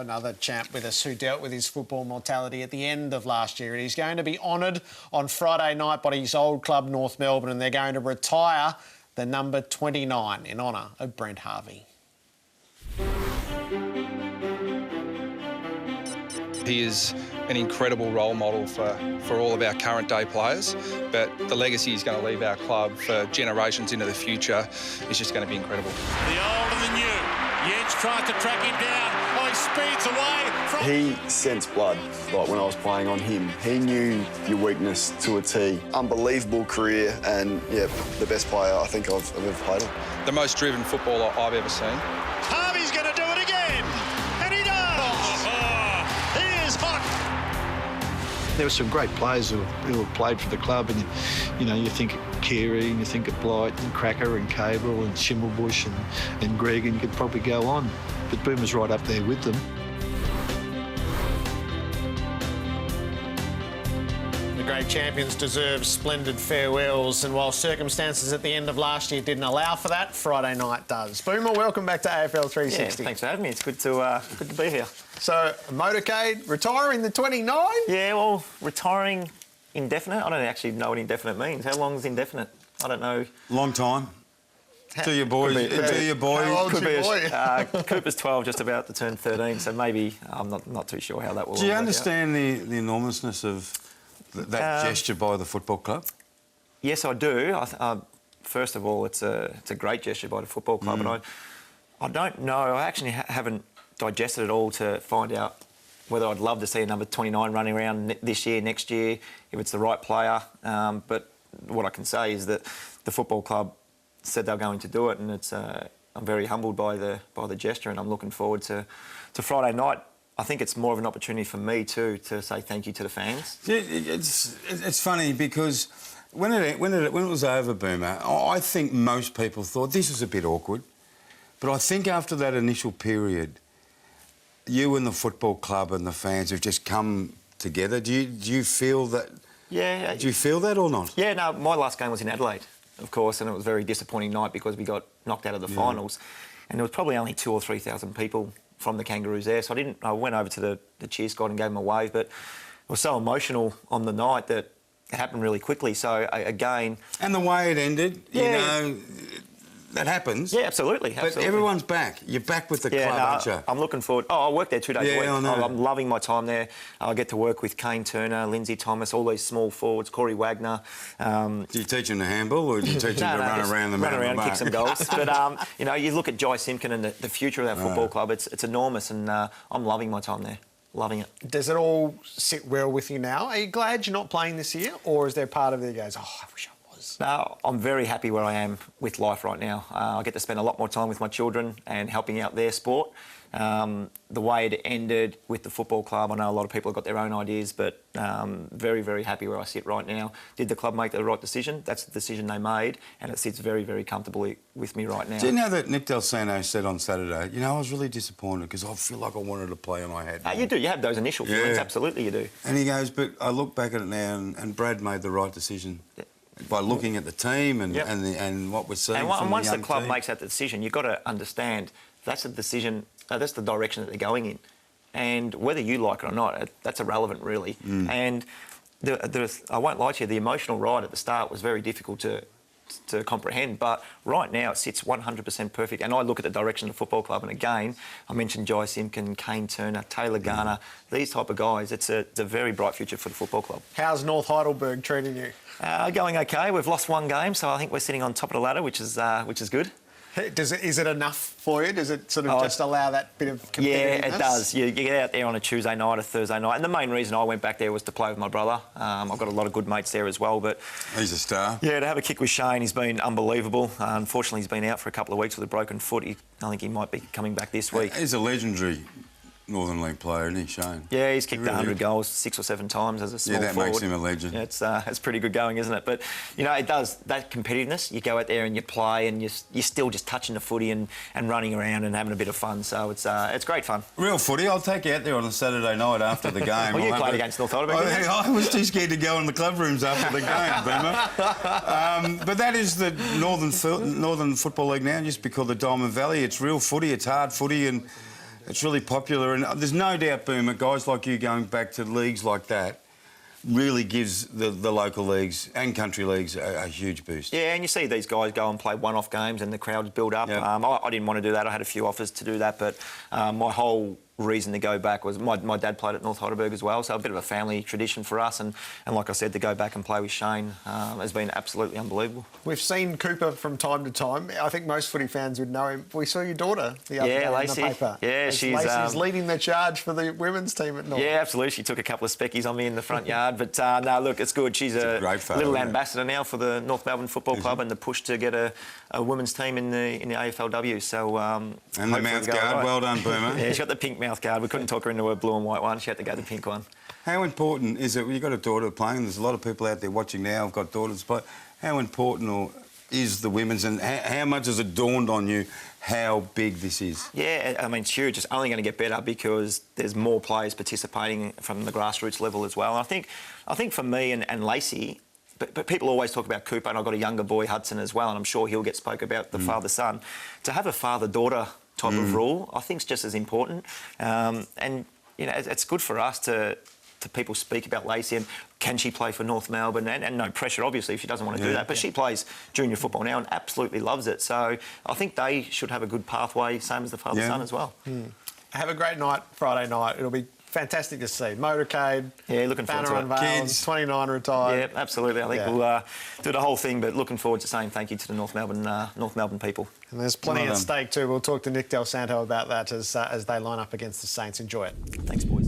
another champ with us who dealt with his football mortality at the end of last year. And he's going to be honoured on Friday night by his old club, North Melbourne, and they're going to retire the number 29 in honour of Brent Harvey. He is an incredible role model for all of our current day players, but the legacy he's going to leave our club for generations into the future is just going to be incredible. The old and the new. Jens tries to track him down. Oh, he speeds away. He sensed blood, like when I was playing on him. He knew your weakness to a T. Unbelievable career and, yeah, the best player I think I've ever played on. The most driven footballer I've ever seen. Harvey's going to do it again. And he does. He is hot. There were some great players who have played for the club, and you think of Keary, and you think of Blight and Cracker and Cable and Schimmelbusch and Greg, and you could probably go on. But Boomer's right up there with them. The great champions deserve splendid farewells, and while circumstances at the end of last year didn't allow for that, Friday night does. Boomer, welcome back to AFL 360. Yeah, thanks for having me. It's good to be here. So, motorcade, retiring the 29? Yeah, well, retiring indefinite. I don't actually know what indefinite means. How long is indefinite? I don't know. Long time. To your boys. To your boys. How old's your boy? Cooper's 12, just about to turn 13, so maybe I'm not too sure how that will work. Do you understand the enormousness of that gesture by the football club? Yes, I do. First of all, it's a great gesture by the football club, and I don't know. I actually haven't digested it all to find out whether I'd love to see a number 29 running around this year, next year, if it's the right player. But what I can say is that the football club said they're going to do it, and I'm very humbled by the gesture, and I'm looking forward to Friday night. I think it's more of an opportunity for me too to say thank you to the fans. It's funny because when it was over, Boomer, I think most people thought this was a bit awkward, but I think after that initial period, you and the football club and the fans have just come together. Do you feel that? Yeah. Do you feel that or not? Yeah, no. My last game was in Adelaide, of course, and it was a very disappointing night because we got knocked out of the finals, and there was probably only 2,000 or 3,000 people from the Kangaroos there. So I went over to the cheer squad and gave them a wave, but it was so emotional on the night that it happened really quickly. So again, and the way it ended, you know. That happens. Yeah, absolutely. But everyone's back. You're back with the club, aren't you? I'm looking forward. I work there 2 days a week. I know. I'm loving my time there. I get to work with Kane Turner, Lindsay Thomas, all these small forwards, Corey Wagner. Do you teach them to handball or do you teach them to run around the middle of the and kick some goals? But, you look at Jai Simpkin and the future of our football club, it's enormous, and I'm loving my time there. Loving it. Does it all sit well with you now? Are you glad you're not playing this year, or is there part of it that goes, oh, I wish I was? No, I'm very happy where I am with life right now. I get to spend a lot more time with my children and helping out their sport. The way it ended with the football club, I know a lot of people have got their own ideas, but very, very happy where I sit right now. Did the club make the right decision? That's the decision they made, and it sits very, very comfortably with me right now. Do you know that Nick Del Sano said on Saturday, I was really disappointed because I feel like I wanted to play and I had... You do. You have those initial feelings. Absolutely you do. And he goes, but I look back at it now and Brad made the right decision. By looking at the team and what we're seeing. And once the club makes that decision, you've got to understand that's a decision, that's the direction that they're going in. And whether you like it or not, that's irrelevant, really. And I won't lie to you, the emotional ride at the start was very difficult to comprehend, but right now it sits 100% perfect. And I look at the direction of the football club, and again, I mentioned Jai Simpkin, Kane Turner, Taylor Garner, these type of guys. It's a very bright future for the football club. How's North Heidelberg treating you? Going okay. We've lost 1 game, so I think we're sitting on top of the ladder, which is good. Is it enough for you? Does it sort of just allow that bit of competitiveness? Yeah, it does. You get out there on a Tuesday night, a Thursday night, and the main reason I went back there was to play with my brother. I've got a lot of good mates there as well, but... He's a star. Yeah, to have a kick with Shane, he's been unbelievable. Unfortunately, he's been out for a couple of weeks with a broken foot. I think he might be coming back this week. He's a legendary Northern League player, isn't he, Shane? Yeah, he's kicked 100 goals 6 or 7 times as a small forward. Yeah, that makes him a legend. Yeah, it's pretty good going, isn't it? But, it does, that competitiveness, you go out there and you play and you're still just touching the footy and running around and having a bit of fun, so it's great fun. Real footy. I'll take you out there on a Saturday night after the game. Well, you played against North Heidelberg, didn't you? I was too scared to go in the club rooms after the game, Boomer. But that is the Northern Football League now, just because the Diamond Valley. It's real footy, it's hard footy, and It's really popular, and there's no doubt, Boomer, guys like you going back to leagues like that really gives the local leagues and country leagues a huge boost. Yeah, and you see these guys go and play one-off games and the crowds build up. Yep. I didn't want to do that. I had a few offers to do that, but my whole reason to go back was my dad played at North Heidelberg as well, so a bit of a family tradition for us. And like I said, to go back and play with Shane has been absolutely unbelievable. We've seen Cooper from time to time. I think most footy fans would know him. We saw your daughter the other day Lacey. in the paper. Yeah, Lacey's leading the charge for the women's team at North. Yeah, absolutely. She took a couple of speckies on me in the front yard, but no, look, it's good. She's a great photo, little isn't it? ambassador now for the North Melbourne Football Club and the push to get a women's team in the AFLW. So and the mouth guard, right. well done, Boomer. Yeah, she got the pink mouth guard. We couldn't talk her into a blue and white one. She had to go the pink one. How important is it? You've got a daughter playing. There's a lot of people out there watching now who've got daughters, but how important is the women's, and how much has it dawned on you how big this is? Yeah, I mean, it's huge. It's only going to get better because there's more players participating from the grassroots level as well. And I think for me and Lacey, but people always talk about Cooper, and I've got a younger boy, Hudson, as well, and I'm sure he'll get spoke about the father-son. To have a father-daughter type of rule, I think is just as important. And, you know, it's good for us to people speak about Lacey and can she play for North Melbourne, and no pressure, obviously, if she doesn't want to do that. But she plays junior football now and absolutely loves it. So I think they should have a good pathway, same as the father-son as well. Have a great night Friday night. It'll be fantastic to see. Motorcade. Yeah, looking forward banner to it. unveiled, Kids. 29 retired. Yeah, absolutely. I think we'll do the whole thing, but looking forward to saying thank you to the North Melbourne people. And there's plenty Well at done. stake too. We'll talk to Nick Del Santo about that as they line up against the Saints. Enjoy it. Thanks, boys.